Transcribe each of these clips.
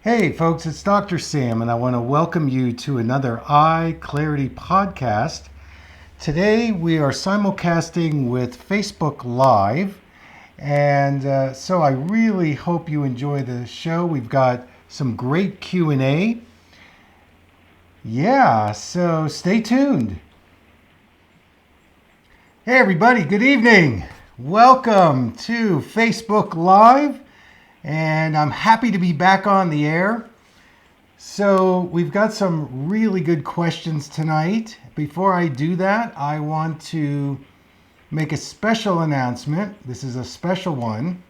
Hey folks, it's Dr. Sam, and I want to welcome you to another Eye Clarity podcast. Today we are simulcasting with Facebook Live, and so I really hope you enjoy the show. We've got some great Q&A. Yeah, so stay tuned. Hey everybody, good evening. Welcome to Facebook Live, and I'm happy to be back on the air. So we've got some really good questions tonight. Before I do that, I want to make a special announcement. This is a special one.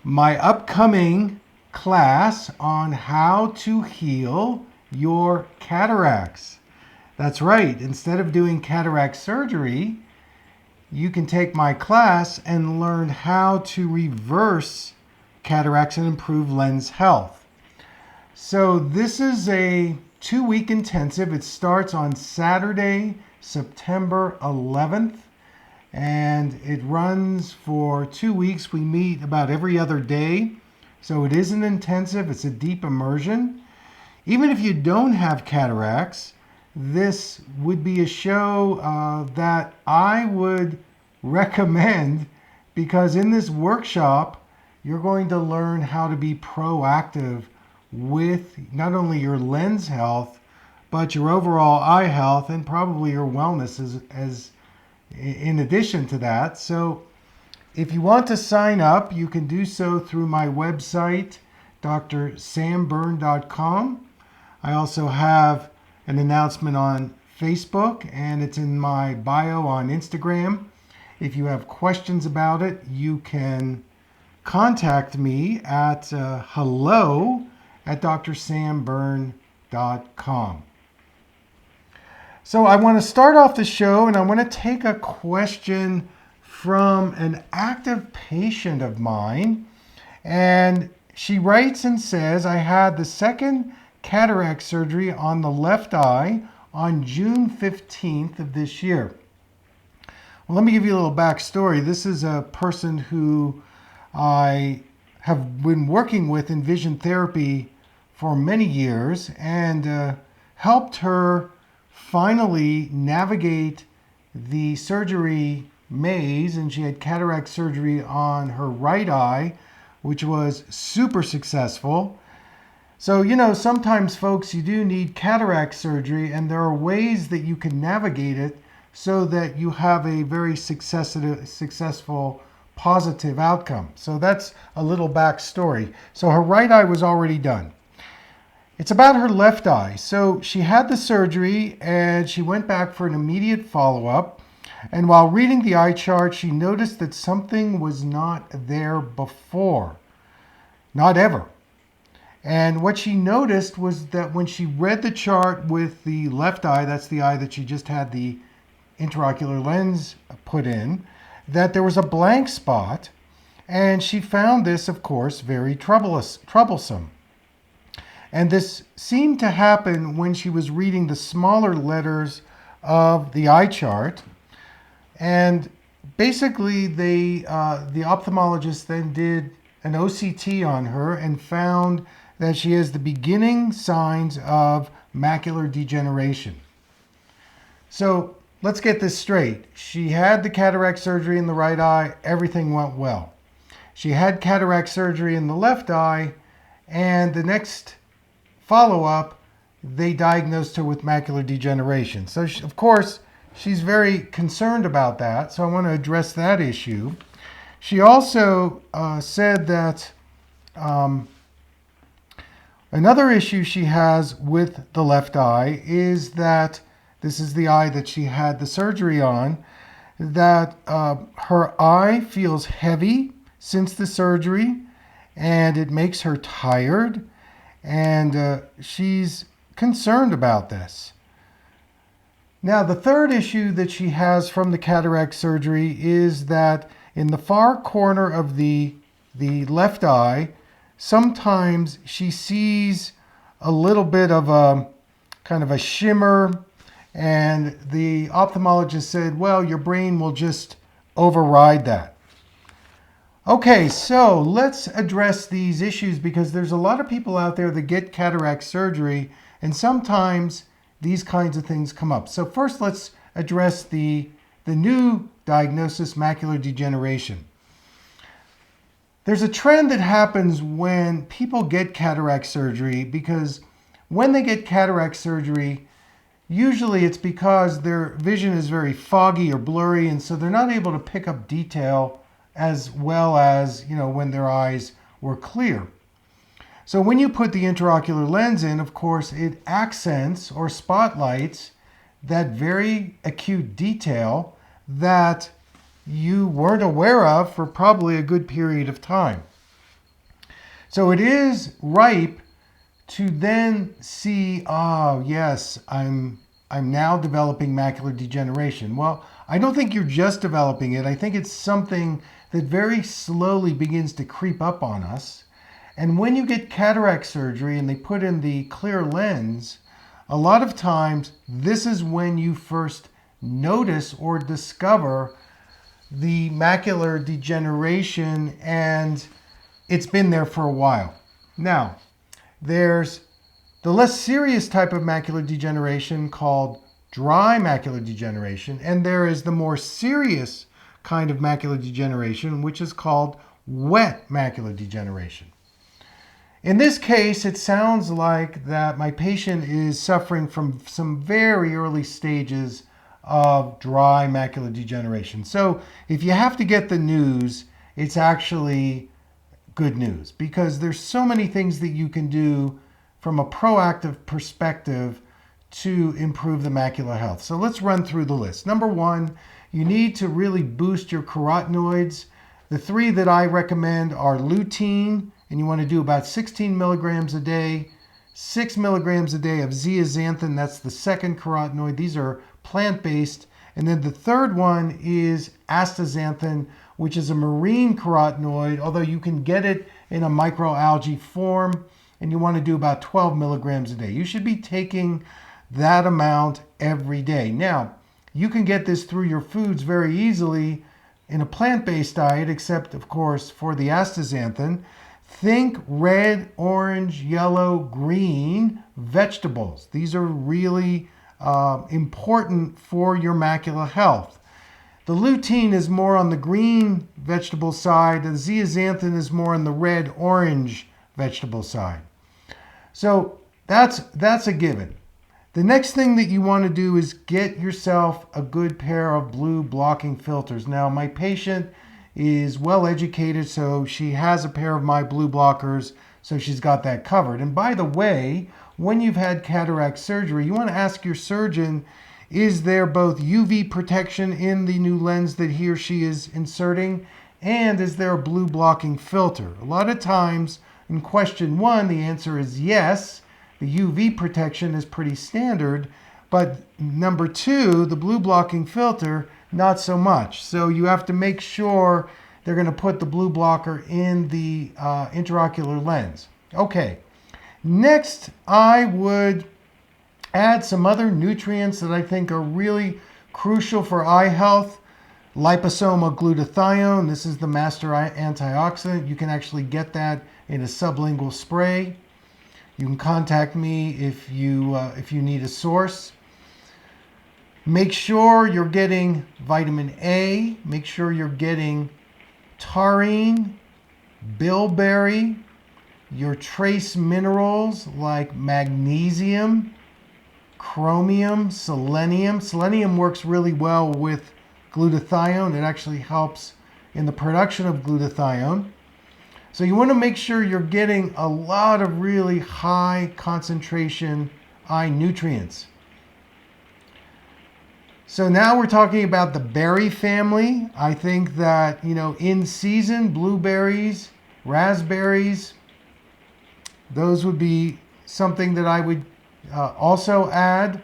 My upcoming class on how to heal your cataracts. That's right. Instead of doing cataract surgery, you can take my class and learn how to reverse cataracts and improve lens health. So this is a 2-week intensive. It starts on Saturday, September 11th, and it runs for 2 weeks. We meet about every other day. So it is an intensive. It's a deep immersion. Even if you don't have cataracts, this would be a show that I would recommend, because in this workshop, you're going to learn how to be proactive with not only your lens health, but your overall eye health and probably your wellness as in addition to that. So if you want to sign up, you can do so through my website, drsamburn.com. I also have an announcement on Facebook, and it's in my bio on Instagram. If you have questions about it, you can contact me at hello@drsamburn.com. So I want to start off the show, and I want to take a question from an active patient of mine. And she writes and says, I had the second cataract surgery on the left eye on June 15th of this year. Well, let me give you a little backstory. This is a person who I have been working with in vision therapy for many years, and helped her finally navigate the surgery maze. And she had cataract surgery on her right eye, which was super successful. So, sometimes folks, you do need cataract surgery, and there are ways that you can navigate it so that you have a very successful positive outcome. So that's a little backstory. So her right eye was already done. It's about her left eye. So she had the surgery and she went back for an immediate follow-up. And while reading the eye chart, she noticed that something was not there before. Not ever. And what she noticed was that when she read the chart with the left eye, that's the eye that she just had the intraocular lens put in, that there was a blank spot, and she found this, of course, very troublesome. And this seemed to happen when she was reading the smaller letters of the eye chart. And basically, the ophthalmologist then did an OCT on her and found that she has the beginning signs of macular degeneration. So let's get this straight. She had the cataract surgery in the right eye. Everything went well. She had cataract surgery in the left eye, and the next follow-up, they diagnosed her with macular degeneration. So, of course, she's very concerned about that. So I want to address that issue. She also said that another issue she has with the left eye is that this is the eye that she had the surgery on, that her eye feels heavy since the surgery, and it makes her tired, and she's concerned about this. Now, the third issue that she has from the cataract surgery is that in the far corner of the left eye, sometimes she sees a little bit of a kind of a shimmer, and the ophthalmologist said, well, your brain will just override that. Okay, so let's address these issues because there's a lot of people out there that get cataract surgery, and sometimes these kinds of things come up. So first, let's address the new diagnosis, macular degeneration. There's a trend that happens when people get cataract surgery because when they get cataract surgery, usually it's because their vision is very foggy or blurry, and so they're not able to pick up detail as well as, when their eyes were clear. So when you put the intraocular lens in, of course, it accents or spotlights that very acute detail that you weren't aware of for probably a good period of time. So it is ripe to then see, oh yes, I'm now developing macular degeneration. Well, I don't think you're just developing it. I think it's something that very slowly begins to creep up on us. And when you get cataract surgery and they put in the clear lens, a lot of times this is when you first notice or discover the macular degeneration, and it's been there for a while. Now, there's the less serious type of macular degeneration called dry macular degeneration, and there is the more serious kind of macular degeneration, which is called wet macular degeneration. In this case, it sounds like that my patient is suffering from some very early stages of dry macular degeneration. So if you have to get the news, it's actually good news because there's so many things that you can do from a proactive perspective to improve the macular health. So let's run through the list. Number one, you need to really boost your carotenoids. The three that I recommend are lutein, and you want to do about 16 milligrams a day, 6 milligrams a day of zeaxanthin, that's the second carotenoid. These are plant-based. And then the third one is astaxanthin, which is a marine carotenoid, although you can get it in a microalgae form, and you want to do about 12 milligrams a day. You should be taking that amount every day. Now, you can get this through your foods very easily in a plant-based diet, except, of course, for the astaxanthin. Think red, orange, yellow, green vegetables. These are really important for your macular health. The lutein is more on the green vegetable side, and zeaxanthin is more on the red, orange vegetable side. So that's a given. The next thing that you want to do is get yourself a good pair of blue blocking filters. Now, my patient is well educated, so she has a pair of my blue blockers, so she's got that covered. And by the way, when you've had cataract surgery, you want to ask your surgeon, is there both UV protection in the new lens that he or she is inserting, and is there a blue blocking filter? A lot of times in question one, the answer is yes. The UV protection is pretty standard, but number two, the blue blocking filter, not so much. So you have to make sure they're going to put the blue blocker in the intraocular lens. Okay, next I would add some other nutrients that I think are really crucial for eye health. Liposomal glutathione, this is the master antioxidant. You can actually get that in a sublingual spray. You can contact me if you need a source. Make sure you're getting vitamin A. Make sure you're getting taurine, bilberry, your trace minerals like magnesium, chromium, selenium. Selenium works really well with glutathione. It actually helps in the production of glutathione. So you want to make sure you're getting a lot of really high concentration eye nutrients. So now we're talking about the berry family. I think that, in season, blueberries, raspberries, those would be something that I would also add.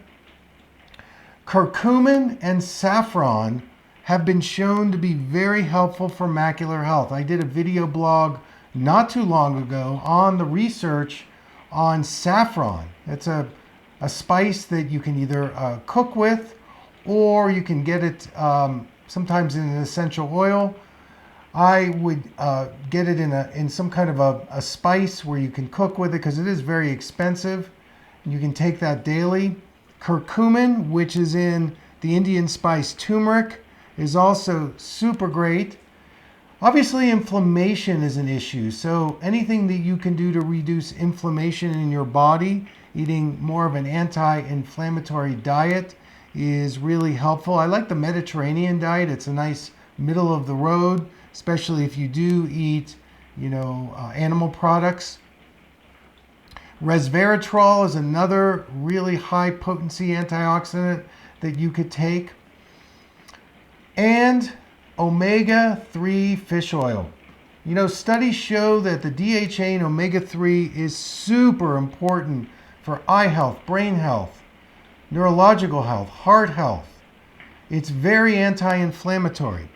Curcumin and saffron have been shown to be very helpful for macular health. I did a video blog not too long ago on the research on saffron. It's a spice that you can either cook with, or you can get it sometimes in an essential oil. I would get it in some kind of a spice where you can cook with it because it is very expensive. You can take that daily. Curcumin, which is in the Indian spice turmeric, is also super great. Obviously, inflammation is an issue. So anything that you can do to reduce inflammation in your body, eating more of an anti-inflammatory diet is really helpful. I like the Mediterranean diet. It's a nice middle of the road, especially if you do eat, animal products. Resveratrol is another really high potency antioxidant that you could take. And omega-3 fish oil. Studies show that the DHA in omega-3 is super important for eye health, brain health, neurological health, heart health. It's very anti-inflammatory.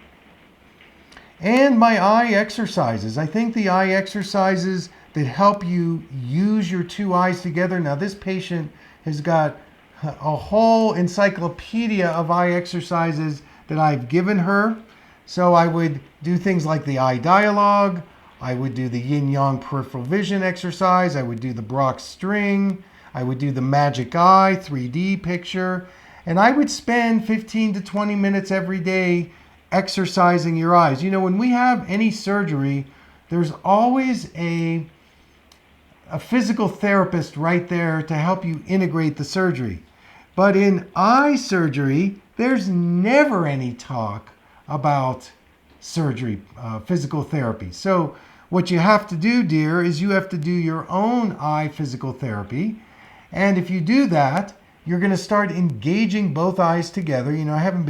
And my eye exercises. I think the eye exercises that help you use your two eyes together. Now, this patient has got a whole encyclopedia of eye exercises that I've given her. So I would do things like the eye dialogue. I would do the yin-yang peripheral vision exercise. I would do the Brock string. I would do the magic eye 3D picture. And I would spend 15 to 20 minutes every day exercising your eyes. When we have any surgery, there's always a physical therapist right there to help you integrate the surgery. But in eye surgery, there's never any talk about surgery, physical therapy. So what you have to do, dear, is you have to do your own eye physical therapy. And if you do that, you're going to start engaging both eyes together. You haven't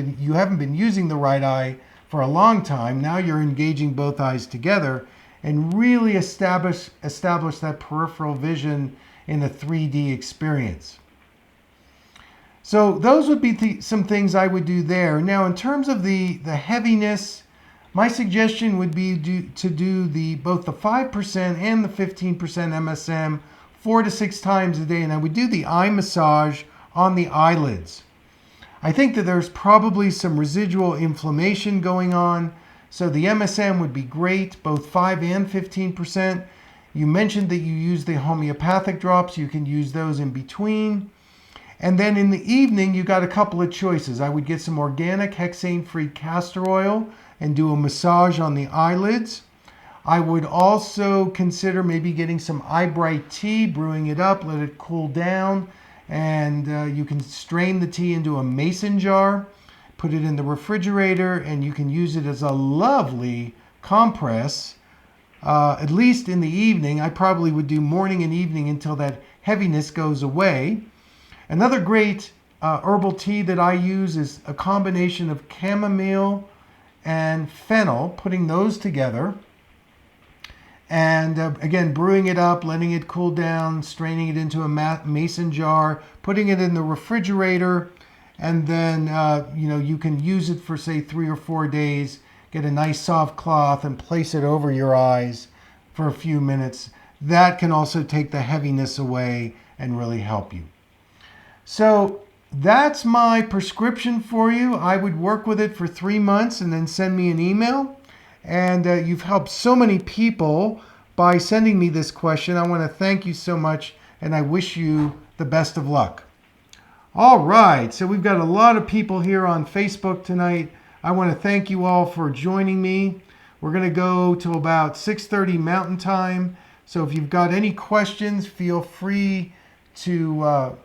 been using the right eye for a long time. Now you're engaging both eyes together and really establish that peripheral vision in a 3D experience. So those would be some things I would do there. Now, in terms of the heaviness, my suggestion would be to do both the 5% and the 15% MSM 4 to 6 times a day, and I would do the eye massage on the eyelids. I think that there's probably some residual inflammation going on, so the MSM would be great, both 5 and 15%. You mentioned that you use the homeopathic drops. You can use those in between. And then in the evening, you got a couple of choices. I would get some organic hexane-free castor oil and do a massage on the eyelids. I would also consider maybe getting some eye bright tea, brewing it up, let it cool down, and you can strain the tea into a mason jar, put it in the refrigerator, and you can use it as a lovely compress, at least in the evening. I probably would do morning and evening until that heaviness goes away. Another great herbal tea that I use is a combination of chamomile and fennel, putting those together. And again, brewing it up, letting it cool down, straining it into a mason jar, putting it in the refrigerator, and then you can use it for say 3 or 4 days. Get a nice soft cloth and place it over your eyes for a few minutes. That can also take the heaviness away and really help you. So that's my prescription for you. I would work with it for 3 months and then send me an email. And you've helped so many people by sending me this question. I want to thank you so much, and I wish you the best of luck. All right, so we've got a lot of people here on Facebook tonight. I want to thank you all for joining me. We're going to go till about 6:30 Mountain Time. So if you've got any questions, feel free to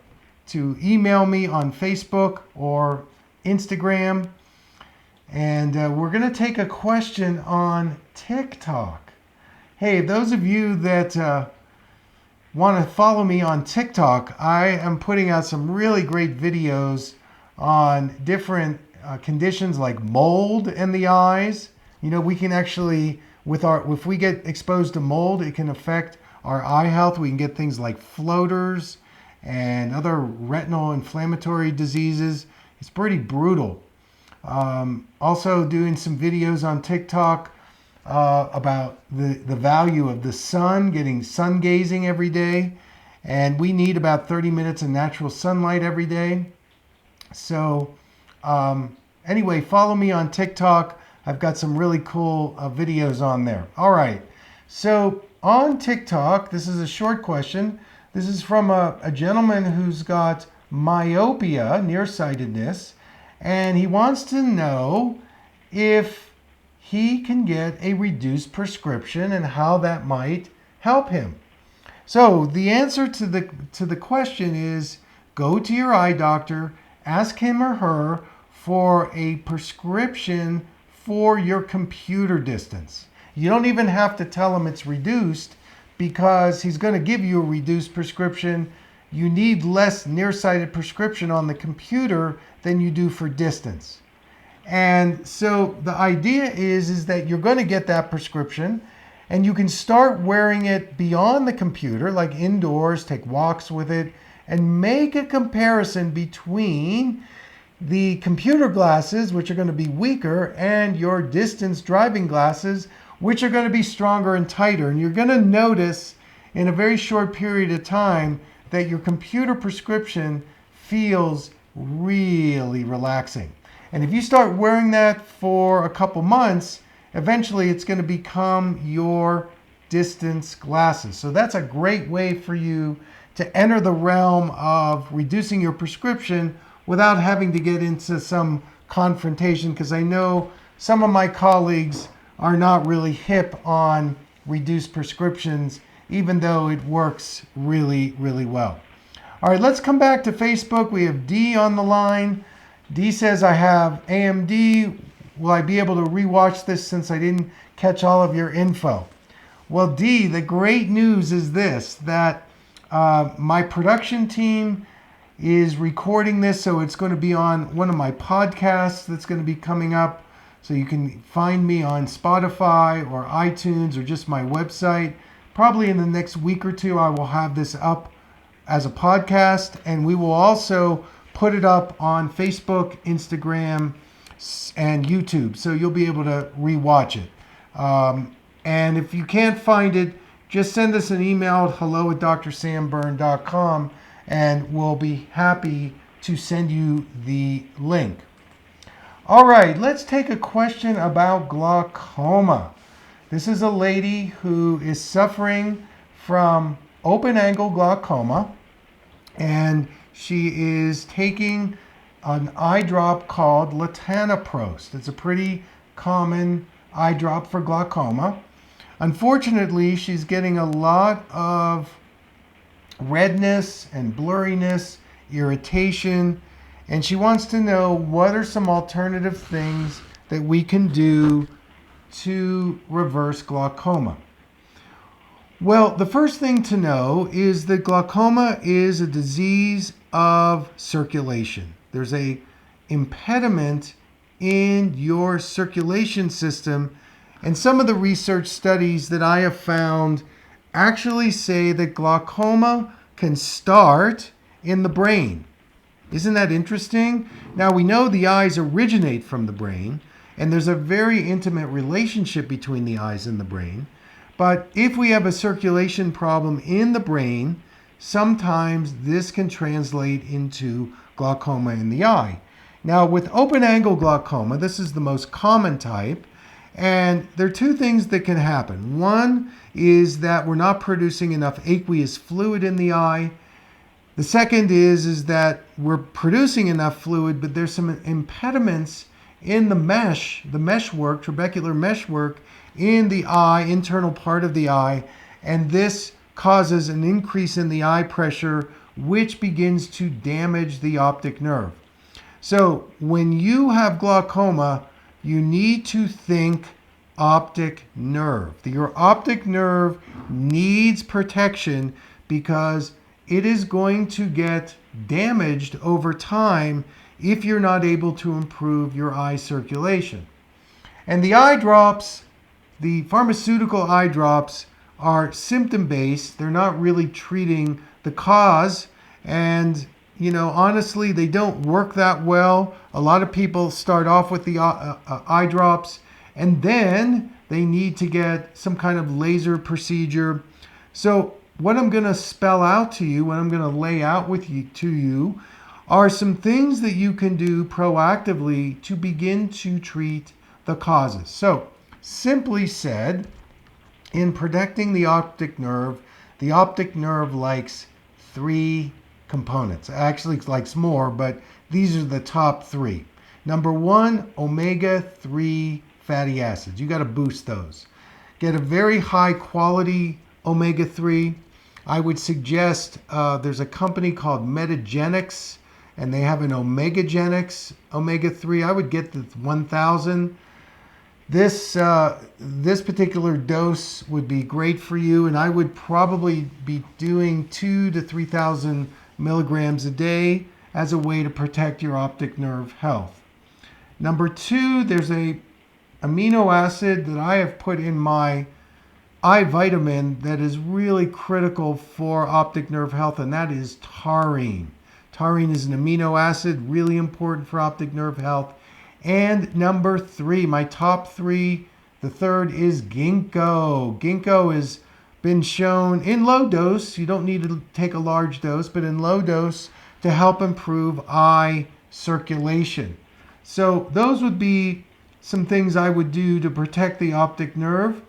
email me on Facebook or Instagram. And we're going to take a question on TikTok. Hey, those of you that want to follow me on TikTok, I am putting out some really great videos on different conditions like mold in the eyes. We can actually, if we get exposed to mold, it can affect our eye health. We can get things like floaters and other retinal inflammatory diseases. It's pretty brutal. Also doing some videos on TikTok about the value of the sun, getting sun gazing every day. And we need about 30 minutes of natural sunlight every day. So anyway, follow me on TikTok. I've got some really cool videos on there. All right. So on TikTok, this is a short question. This is from a gentleman who's got myopia, nearsightedness, and he wants to know if he can get a reduced prescription and how that might help him. So the answer to the question is go to your eye doctor, ask him or her for a prescription for your computer distance. You don't even have to tell him it's reduced because he's going to give you a reduced prescription. You need less nearsighted prescription on the computer than you do for distance. And so the idea is that you're going to get that prescription and you can start wearing it beyond the computer, like indoors, take walks with it, and make a comparison between the computer glasses, which are going to be weaker, and your distance driving glasses, which are going to be stronger and tighter. And you're going to notice in a very short period of time that your computer prescription feels really relaxing. And if you start wearing that for a couple months, eventually it's going to become your distance glasses. So that's a great way for you to enter the realm of reducing your prescription without having to get into some confrontation, because I know some of my colleagues are not really hip on reduced prescriptions, even though it works really, really well. All right, let's come back to Facebook. We have D on the line. D says, I have AMD. Will I be able to rewatch this since I didn't catch all of your info? Well, D, the great news is this, that my production team is recording this, so it's going to be on one of my podcasts that's going to be coming up. So you can find me on Spotify or iTunes or just my website. Probably in the next week or two, I will have this up as a podcast, and we will also put it up on Facebook, Instagram, and YouTube, so you'll be able to rewatch it. And if you can't find it, just send us an email at hello@drsamburn.com, and we'll be happy to send you the link. All right, let's take a question about glaucoma. This is a lady who is suffering from open-angle glaucoma, and she is taking an eye drop called latanoprost. It's a pretty common eye drop for glaucoma. Unfortunately, she's getting a lot of redness and blurriness, irritation, and she wants to know what are some alternative things that we can do to reverse glaucoma. Well, the first thing to know is that glaucoma is a disease of circulation. There's a impediment in your circulation system, and some of the research studies that I have found actually say that glaucoma can start in the brain. Isn't that interesting? Now, we know the eyes originate from the brain, and there's a very intimate relationship between the eyes and the brain. But if we have a circulation problem in the brain, sometimes this can translate into glaucoma in the eye. Now, with open-angle glaucoma, this is the most common type, and there are two things that can happen. One is that we're not producing enough aqueous fluid in the eye. The second is that we're producing enough fluid, but there's some impediments in the meshwork, trabecular meshwork in the eye, internal part of the eye, and this causes an increase in the eye pressure, which begins to damage the optic nerve. So when you have glaucoma, you need to think optic nerve. Your optic nerve needs protection because it is going to get damaged over time if you're not able to improve your eye circulation. And the eye drops, the pharmaceutical eye drops, are symptom-based. They're not really treating the cause, and honestly, they don't work that well. A lot of people start off with the eye drops, and then they need to get some kind of laser procedure. So what I'm going to spell out to you, what I'm going to lay out to you, are some things that you can do proactively to begin to treat the causes. So, simply said, in protecting the optic nerve likes three components. Actually, it likes more, but these are the top three. Number one, omega-3 fatty acids. You got to boost those. Get a very high quality omega-3. I would suggest there's a company called Metagenics, and they have an Omegagenics omega-3. I would get the 1000. This particular dose would be great for you, and I would probably be doing 2,000 to 3,000 milligrams a day as a way to protect your optic nerve health. Number two, there's a amino acid that I have put in my eye vitamin that is really critical for optic nerve health, and that is taurine. Taurine is an amino acid, really important for optic nerve health. And number three, my top three, the third is ginkgo. Ginkgo has been shown in low dose, you don't need to take a large dose, but in low dose to help improve eye circulation. So those would be some things I would do to protect the optic nerve.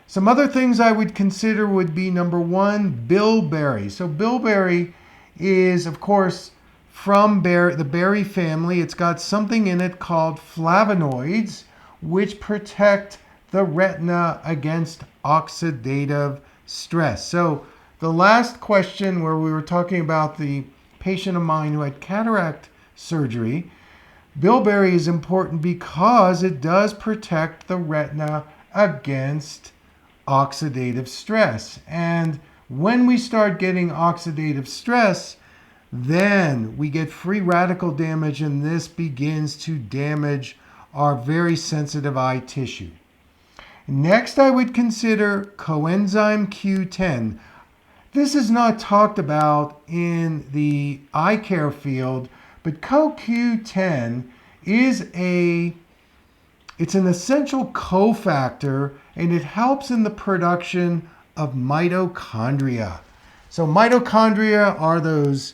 Some other things I would consider would be number one, bilberry. So bilberry is, of course, from the berry family. It's got something in it called flavonoids, which protect the retina against oxidative stress. So the last question where we were talking about the patient of mine who had cataract surgery, bilberry is important because it does protect the retina against oxidative stress. And when we start getting oxidative stress, then we get free radical damage, and this begins to damage our very sensitive eye tissue. Next, I would consider coenzyme Q10. This is not talked about in the eye care field, but CoQ10 is it's an essential cofactor, and it helps in the production of mitochondria. So mitochondria are those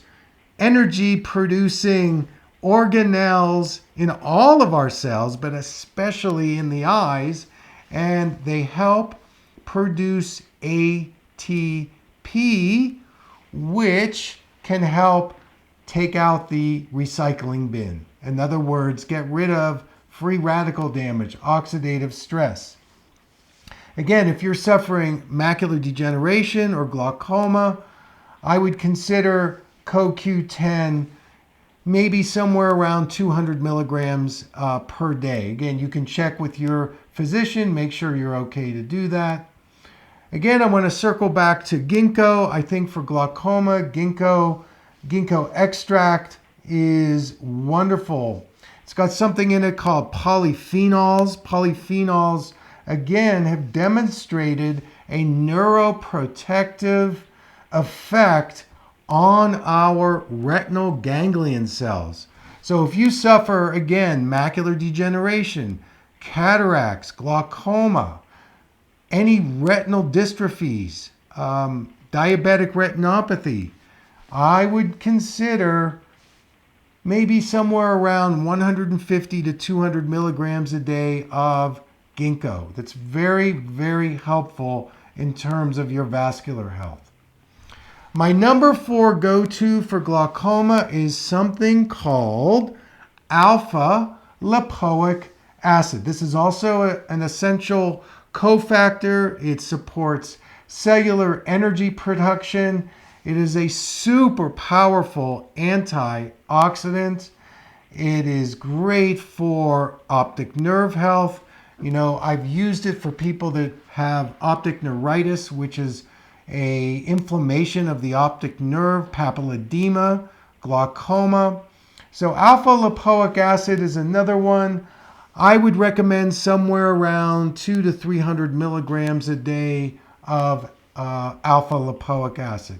energy-producing organelles in all of our cells, but especially in the eyes, and they help produce ATP, which can help take out the recycling bin. In other words, get rid of free radical damage, oxidative stress. Again, if you're suffering macular degeneration or glaucoma, I would consider CoQ10 maybe somewhere around 200 milligrams per day. Again, you can check with your physician, make sure you're okay to do that. Again, I want to circle back to ginkgo. I think for glaucoma, ginkgo extract is wonderful. It's got something in it called polyphenols. Polyphenols, again, have demonstrated a neuroprotective effect on our retinal ganglion cells. So if you suffer, again, macular degeneration, cataracts, glaucoma, any retinal dystrophies, diabetic retinopathy, I would consider maybe somewhere around 150 to 200 milligrams a day of ginkgo. That's very, very helpful in terms of your vascular health. My number 4 go-to for glaucoma is something called alpha lipoic acid. This is also an essential cofactor. It supports cellular energy production. It is a super powerful antioxidant. It is great for optic nerve health. You know, I've used it for people that have optic neuritis, which is a inflammation of the optic nerve, papilledema, glaucoma. So alpha lipoic acid is another one. I would recommend somewhere around 200 to 300 milligrams a day of alpha lipoic acid.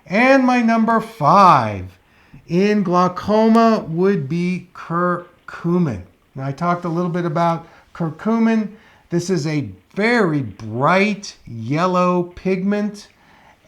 And my number 5 in glaucoma would be curcumin. Now, I talked a little bit about curcumin. This is a very bright yellow pigment,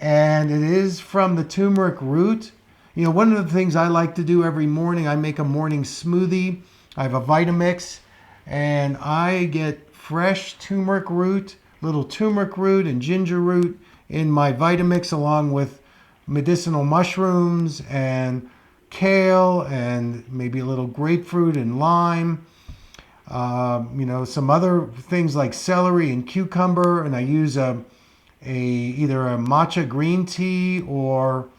and it is from the turmeric root. You know, one of the things I like to do every morning, I make a morning smoothie. I have a Vitamix, and I get fresh turmeric root, little turmeric root and ginger root in my Vitamix, along with medicinal mushrooms and kale and maybe a little grapefruit and lime. Some other things like celery and cucumber, and I use either a matcha green tea or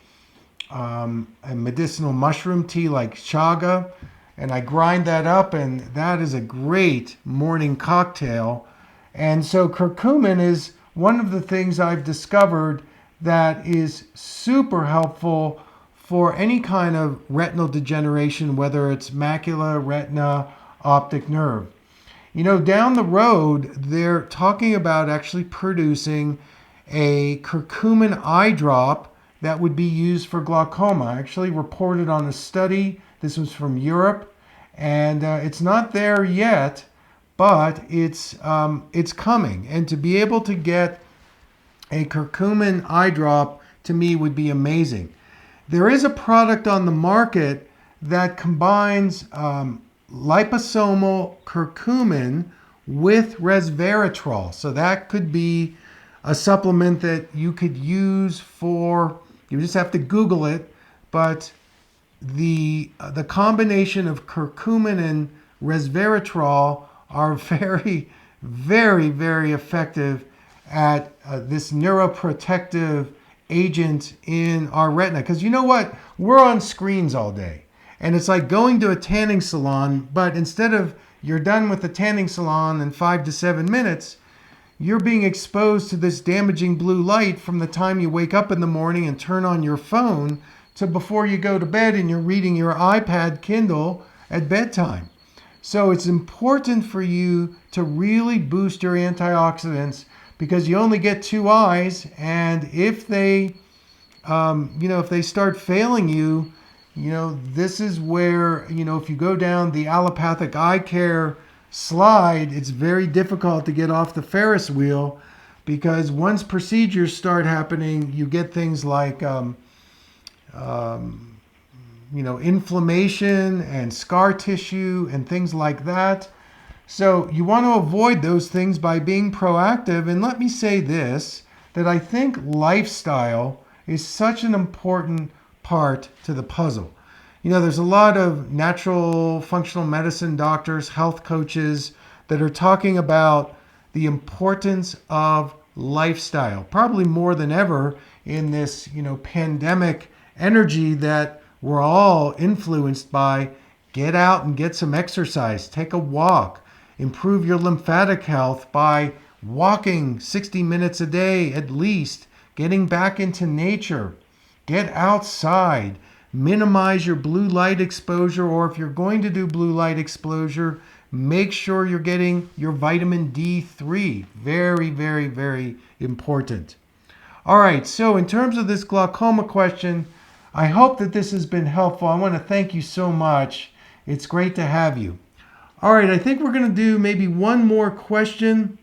a medicinal mushroom tea like chaga, and I grind that up, and that is a great morning cocktail. And so curcumin is one of the things I've discovered that is super helpful for any kind of retinal degeneration, whether it's macula, retina, optic nerve. Down the road, they're talking about actually producing a curcumin eye drop that would be used for glaucoma. I actually reported on a study. This was from Europe, and it's not there yet, but it's coming. And to be able to get a curcumin eye drop, to me, would be amazing. There is a product on the market that combines liposomal curcumin with resveratrol. So that could be a supplement that you could use for, you just have to Google it, but the combination of curcumin and resveratrol are very, very, very effective at this neuroprotective agent in our retina. Because you know what? We're on screens all day. And it's like going to a tanning salon, but instead of you're done with the tanning salon in 5 to 7 minutes, you're being exposed to this damaging blue light from the time you wake up in the morning and turn on your phone to before you go to bed and you're reading your iPad, Kindle at bedtime. So it's important for you to really boost your antioxidants, because you only get 2 eyes, and if they start failing you, this is where, if you go down the allopathic eye care slide, it's very difficult to get off the Ferris wheel, because once procedures start happening, you get things like, inflammation and scar tissue and things like that. So you want to avoid those things by being proactive. And let me say this, that I think lifestyle is such an important part to the puzzle. There's a lot of natural functional medicine doctors, health coaches that are talking about the importance of lifestyle, probably more than ever in this, pandemic energy that we're all influenced by. Get out and get some exercise, take a walk, improve your lymphatic health by walking 60 minutes a day at least, getting back into nature, get outside, minimize your blue light exposure, or if you're going to do blue light exposure, make sure you're getting your vitamin D3. Very, very, very important. All right, so in terms of this glaucoma question, I hope that this has been helpful. I want to thank you so much. It's great to have you. All right, I think we're going to do maybe one more question,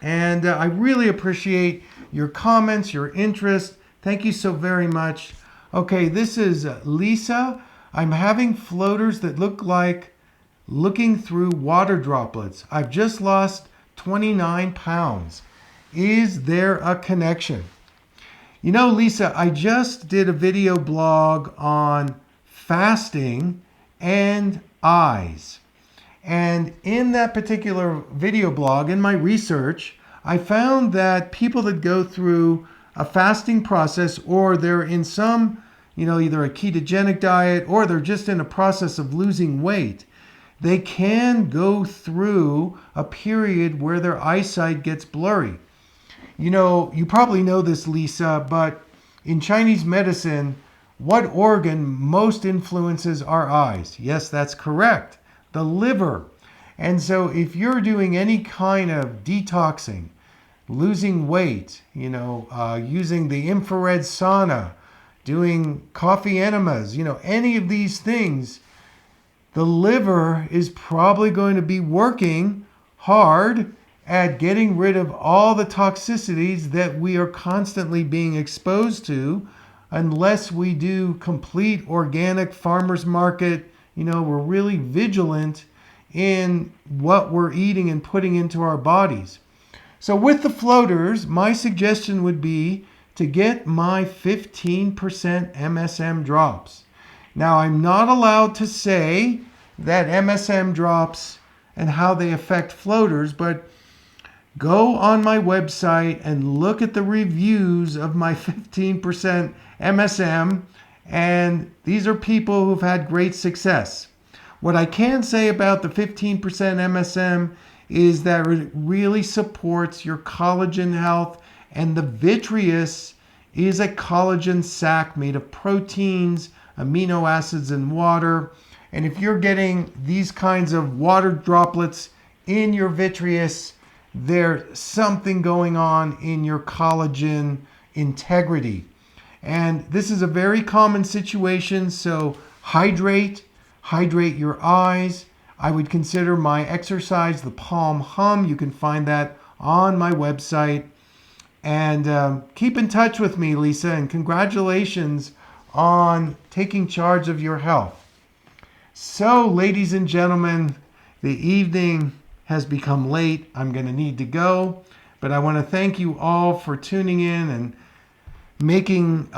and I really appreciate your comments, your interest. Thank you so very much. Okay, this is Lisa. I'm having floaters that look like looking through water droplets. I've just lost 29 pounds. Is there a connection? Lisa, I just did a video blog on fasting and eyes. And in that particular video blog, in my research, I found that people that go through a fasting process, or they're in some, either a ketogenic diet, or they're just in a process of losing weight, they can go through a period where their eyesight gets blurry. You probably know this, Lisa, but in Chinese medicine, what organ most influences our eyes? Yes, that's correct. The liver. And so if you're doing any kind of detoxing, losing weight, using the infrared sauna, doing coffee enemas, any of these things, the liver is probably going to be working hard at getting rid of all the toxicities that we are constantly being exposed to, unless we do complete organic farmers market. We're really vigilant in what we're eating and putting into our bodies. So with the floaters, my suggestion would be to get my 15% MSM drops. Now, I'm not allowed to say that MSM drops and how they affect floaters, but go on my website and look at the reviews of my 15% MSM, and these are people who've had great success. What I can say about the 15% MSM is that it really supports your collagen health, and the vitreous is a collagen sac made of proteins, amino acids, and water. And if you're getting these kinds of water droplets in your vitreous, there's something going on in your collagen integrity. And this is a very common situation, so hydrate your eyes. I would consider my exercise the Palm Hum. You can find that on my website. And keep in touch with me, Lisa, and congratulations on taking charge of your health. So, ladies and gentlemen, the evening has become late. I'm going to need to go, but I want to thank you all for tuning in and making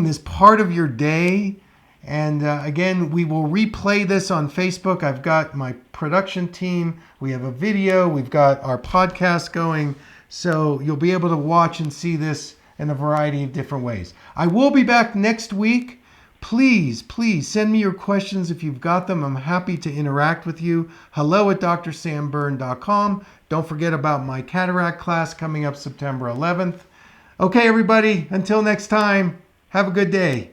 this part of your day. And again, we will replay this on Facebook. I've got my production team. We have a video. We've got our podcast going. So you'll be able to watch and see this in a variety of different ways. I will be back next week. Please send me your questions if you've got them. I'm happy to interact with you. hello@drsamberne.com. Don't forget about my cataract class coming up September 11th. Okay, everybody, until next time, have a good day.